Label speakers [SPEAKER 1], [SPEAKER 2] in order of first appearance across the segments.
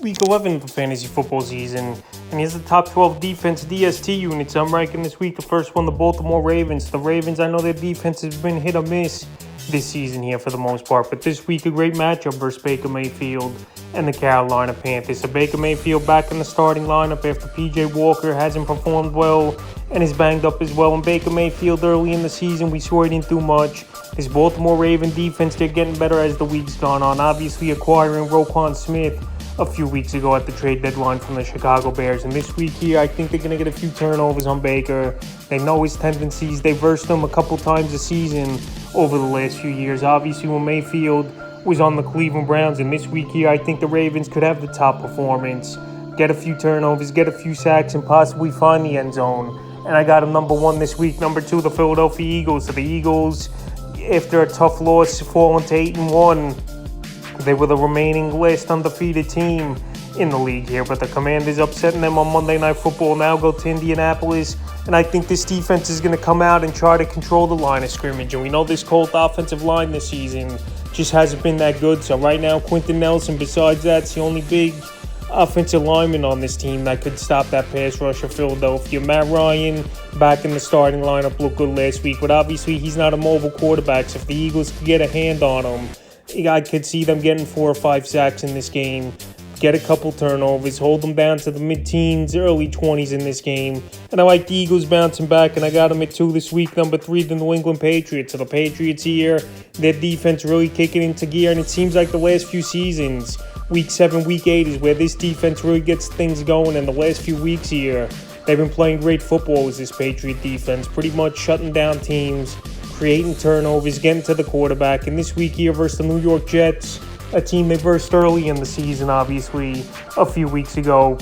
[SPEAKER 1] week 11 for fantasy football season, and here's the top 12 defense DST units I'm ranking this week. The first one, the Baltimore Ravens. The Ravens, I know their defense has been hit or miss this season here for the most part, but this week a great matchup versus Baker Mayfield and the Carolina Panthers. So Baker Mayfield back in the starting lineup after PJ Walker hasn't performed well and is banged up as well. And Baker Mayfield early in the season, we saw he didn't do much. This Baltimore Raven defense, they're getting better as the week's gone on. Obviously acquiring Roquan Smith a few weeks ago at the trade deadline from the Chicago Bears. And this week here, I think they're going to get a few turnovers on Baker. They know his tendencies. They versed him a couple times a season over the last few years. Obviously, when Mayfield was on the Cleveland Browns, and this week here, I think the Ravens could have the top performance, get a few turnovers, get a few sacks, and possibly find the end zone. And I got him number one this week. Number two, the Philadelphia Eagles. So the Eagles, after a tough loss, falling to 8-1, they were the remaining last undefeated team in the league here, but the Commanders upsetting them on Monday Night Football. Now go to Indianapolis, and I think this defense is going to come out and try to control the line of scrimmage. And we know this Colt offensive line this season just hasn't been that good. So right now, Quentin Nelson, besides that, is the only big offensive lineman on this team that could stop that pass rush of Philadelphia. Matt Ryan back in the starting lineup looked good last week, but obviously he's not a mobile quarterback. So if the Eagles could get a hand on him, I could see them getting 4 or 5 sacks in this game, get a couple turnovers, hold them down to the mid-teens, early 20s in this game. And I like the Eagles bouncing back, and I got them at 2 this week. Number 3, the New England Patriots. So the Patriots here, their defense really kicking into gear, and it seems like the last few seasons, Week 7, Week 8 is where this defense really gets things going. And the last few weeks here, they've been playing great football with this Patriot defense, pretty much shutting down teams, creating turnovers, getting to the quarterback. And this week here versus the New York Jets, a team they versed early in the season, obviously, a few weeks ago,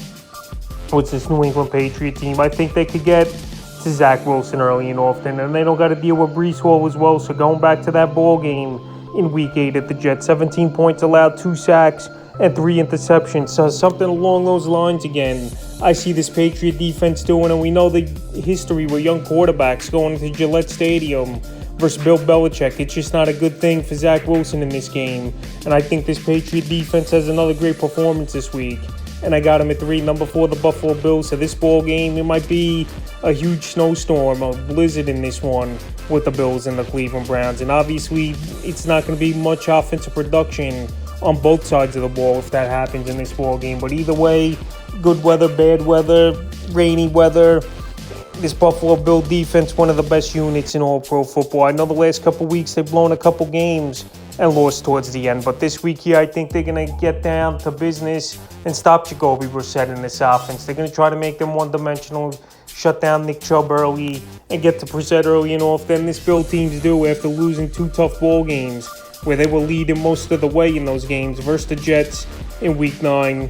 [SPEAKER 1] with this New England Patriot team. I think they could get to Zach Wilson early and often, and they don't got to deal with Breece Hall as well. So going back to that ball game in Week 8 at the Jets, 17 points allowed, 2 sacks, and 3 interceptions. So something along those lines again, I see this Patriot defense doing, and we know the history with young quarterbacks going to Gillette Stadium versus Bill Belichick. It's just not a good thing for Zach Wilson in this game. And I think this Patriot defense has another great performance this week. And I got him at 3. Number 4, the Buffalo Bills. So this ball game, it might be a huge snowstorm, a blizzard in this one with the Bills and the Cleveland Browns. And obviously, it's not going to be much offensive production on both sides of the ball if that happens in this ball game. But either way, good weather, bad weather, rainy weather, this Buffalo Bill defense, one of the best units in all pro football. I know the last couple weeks they've blown a couple games and lost towards the end, but this week here I think they're going to get down to business and stop Jacoby Brissett in this offense. They're going to try to make them one-dimensional, shut down Nick Chubb early, and get to Brissett early and often. This Bill teams do after losing 2 tough ball games where they were leading most of the way in those games versus the Jets in Week 9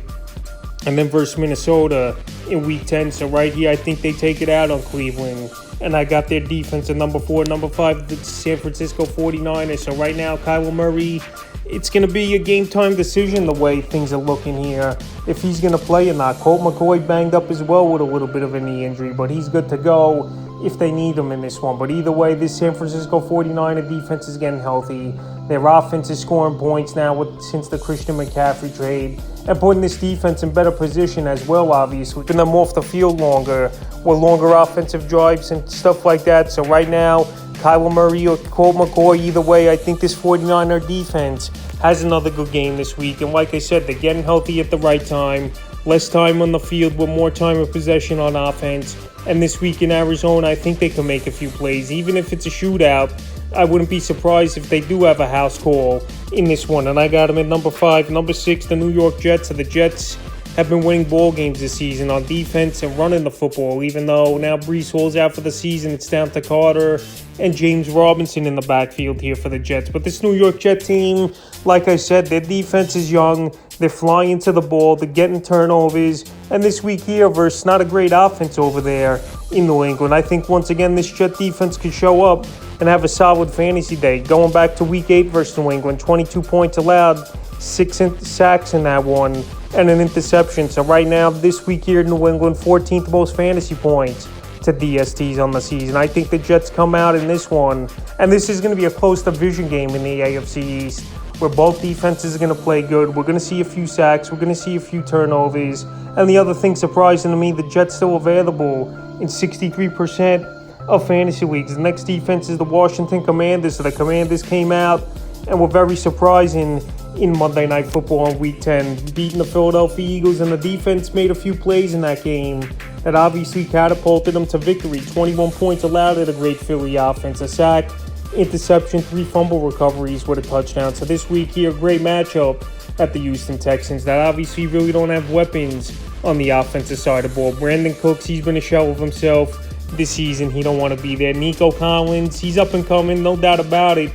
[SPEAKER 1] and then versus Minnesota in Week 10. So right here, I think they take it out on Cleveland. And I got their defense at number 4. Number 5, the San Francisco 49ers. So right now, Kyler Murray, it's going to be a game-time decision the way things are looking here, if he's going to play or not. Colt McCoy banged up as well with a little bit of a knee injury, but he's good to go if they need him in this one. But either way, this San Francisco 49er defense is getting healthy. Their offense is scoring points now since the Christian McCaffrey trade, and putting this defense in better position as well, obviously. Keeping them off the field longer with longer offensive drives and stuff like that. So right now, Kyler Murray or Colt McCoy, either way, I think this 49er defense has another good game this week. And like I said, they're getting healthy at the right time. Less time on the field with more time of possession on offense. And this week in Arizona, I think they can make a few plays. Even if it's a shootout, I wouldn't be surprised if they do have a house call in this one. And I got them at number 5. Number 6, the New York Jets. So the Jets have been winning ball games this season on defense and running the football. Even though now Breece Hall's out for the season, it's down to Carter and James Robinson in the backfield here for the Jets. But this New York Jet team, like I said, their defense is young. They're flying to the ball. They're getting turnovers. And this week here versus not a great offense over there in New England, I think once again this Jet defense could show up and have a solid fantasy day. Going back to Week 8 versus New England, 22 points allowed, 6 sacks in that one, and an interception. So right now, this week here in New England, 14th most fantasy points to DSTs on the season. I think the Jets come out in this one, and this is going to be a close division game in the AFC East. where both defenses are going to play good. We're going to see a few sacks. We're going to see a few turnovers. And the other thing surprising to me, the Jets still available in 63% of fantasy leagues. The next defense is the Washington Commanders. So the Commanders came out and were very surprising in Monday Night Football on Week 10, beating the Philadelphia Eagles, and the defense made a few plays in that game that obviously catapulted them to victory. 21 points allowed at a great Philly offense, a sack, interception, 3 fumble recoveries with a touchdown. So this week here, great matchup at the Houston Texans that obviously really don't have weapons on the offensive side of the ball. Brandon Cooks, he's been a shell of himself this season. He don't want to be there. Nico Collins, he's up and coming, no doubt about it,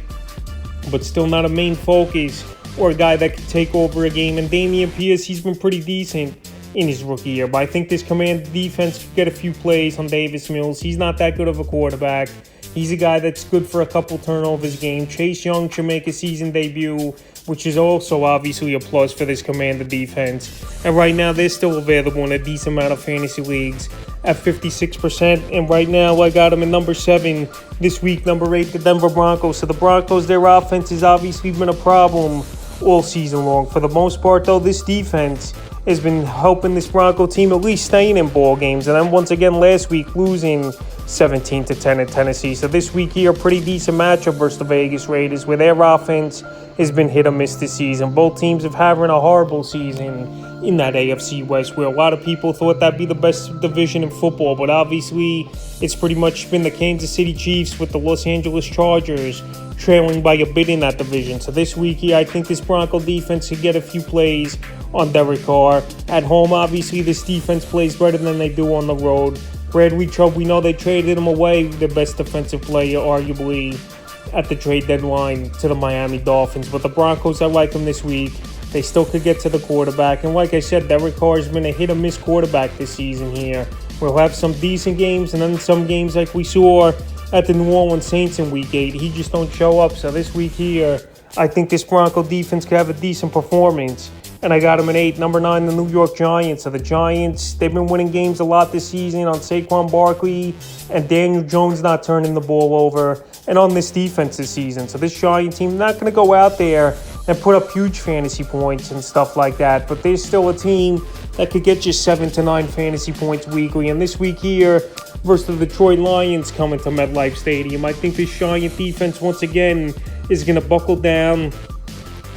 [SPEAKER 1] but still not a main focus or a guy that could take over a game. And Dameon Pierce, he's been pretty decent in his rookie year, but I think this command defense could get a few plays on Davis Mills. He's not that good of a quarterback. He's a guy that's good for a couple turnovers a game. Chase Young should make a season debut, which is also obviously a plus for this Commander defense. And right now, they're still available in a decent amount of fantasy leagues at 56%. And right now, I got them in number 7 this week. Number 8, the Denver Broncos. So the Broncos, their offense has obviously been a problem all season long. For the most part, though, this defense has been helping this Bronco team at least staying in ball games. And then once again last week, losing 17-10 at Tennessee. So this week here, a pretty decent matchup versus the Vegas Raiders, where their offense has been hit or miss this season. Both teams have having a horrible season in that AFC West, where a lot of people thought that'd be the best division in football. But obviously, it's pretty much been the Kansas City Chiefs with the Los Angeles Chargers trailing by a bit in that division. So this week here, I think this Bronco defense could get a few plays on Derek Carr. At home, obviously, this defense plays better than they do on the road. Bradley Chubb, we know they traded him away, their best defensive player, arguably, at the trade deadline to the Miami Dolphins. But the Broncos, I like them this week. They still could get to the quarterback. And like I said, Derek Carr has been a hit-or-miss quarterback this season here. We'll have some decent games and then some games like we saw at the New Orleans Saints in Week 8. He just don't show up. So this week here, I think this Bronco defense could have a decent performance. And I got him at 8. Number 9, the New York Giants. So the Giants, they've been winning games a lot this season on Saquon Barkley and Daniel Jones not turning the ball over, and on this defense this season. So this Giant team not going to go out there and put up huge fantasy points and stuff like that, but there's still a team that could get you 7 to 9 fantasy points weekly. And this week here versus the Detroit Lions coming to MetLife Stadium, I think this Giant defense once again is going to buckle down,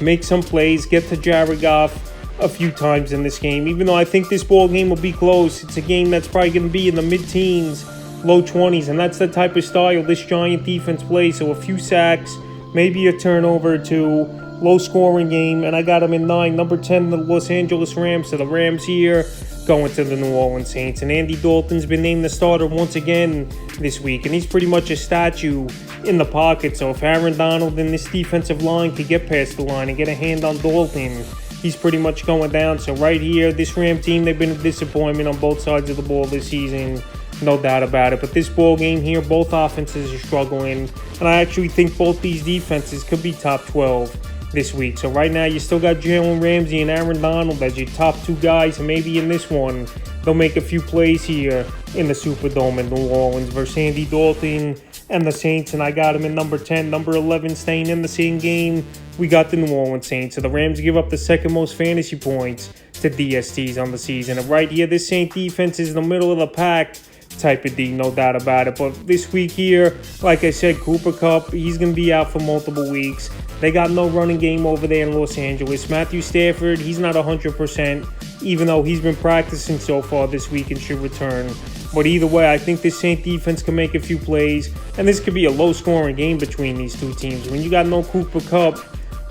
[SPEAKER 1] make some plays, get to Jared Goff a few times in this game. Even though I think this ball game will be close, it's a game that's probably going to be in the mid-teens, low 20s, and that's the type of style this Giant defense plays. So a few sacks, maybe a turnover or two, low-scoring game, and I got them in 9. Number 10, the Los Angeles Rams. So the Rams here going to the New Orleans Saints. And Andy Dalton's been named the starter once again this week, and he's pretty much a statue in the pocket. So if Aaron Donald and this defensive line could get past the line and get a hand on Dalton, he's pretty much going down. So right here, this Ram team, they've been a disappointment on both sides of the ball this season, no doubt about it. But this ball game here, both offenses are struggling, and I actually think both these defenses could be top 12 this week. So right now, you still got Jalen Ramsey and Aaron Donald as your top 2 guys, and maybe in this one, they'll make a few plays here in the Superdome in New Orleans versus Andy Dalton and the Saints, and I got him in number 10. Number 11 staying in the same game, we got the New Orleans Saints. So the Rams give up the second most fantasy points to DSTs on the season. And right here, this Saint defense is in the middle of the pack type of D, no doubt about it. But this week here, like I said, Cooper Kupp, he's going to be out for multiple weeks. They got no running game over there in Los Angeles. Matthew Stafford, he's not 100%, even though he's been practicing so far this week and should return. But either way, I think this Saint defense can make a few plays, and this could be a low-scoring game between these two teams. When you got no Cooper Kupp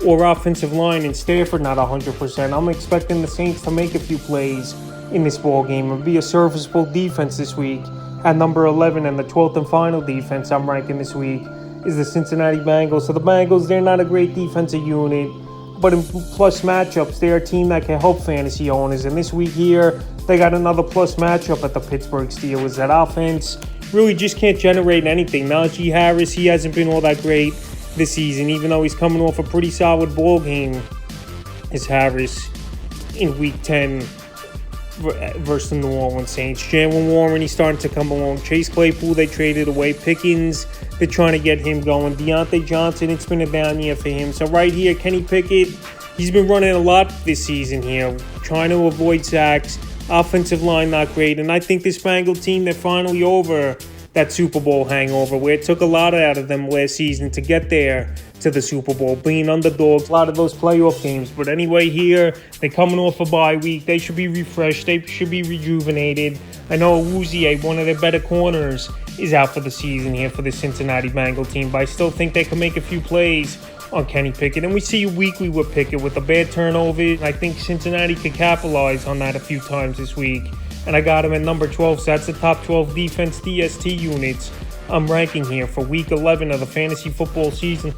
[SPEAKER 1] or offensive line and Stafford not 100%, I'm expecting the Saints to make a few plays in this ball game and be a serviceable defense this week. At number 11, and the 12th and final defense I'm ranking this week is the Cincinnati Bengals. So the Bengals, they're not a great defensive unit, but in plus matchups, they're a team that can help fantasy owners. And this week here, they got another plus matchup at the Pittsburgh Steelers. That offense really just can't generate anything. Najee Harris, he hasn't been all that great this season, even though he's coming off a pretty solid ball game. Is Harris in Week 10 versus the New Orleans Saints. Jalen Warren, he's starting to come along. Chase Claypool, they traded away. Pickens, they're trying to get him going. Deontay Johnson, it's been a down year for him. So right here, Kenny Pickett, he's been running a lot this season here, trying to avoid sacks. Offensive line not great. And I think this Bengal team, they're finally over that Super Bowl hangover where it took a lot out of them last season to get there to the Super Bowl, being underdogs, a lot of those playoff games. But anyway, here, they're coming off a bye week. They should be refreshed. They should be rejuvenated. I know Awuzie, one of their better corners, is out for the season here for the Cincinnati Bengal team, but I still think they can make a few plays on Kenny Pickett. And we see you weekly with Pickett with a bad turnover. I think Cincinnati could capitalize on that a few times this week. And I got him at number 12, so that's the top 12 defense DST units I'm ranking here for week 11 of the fantasy football season.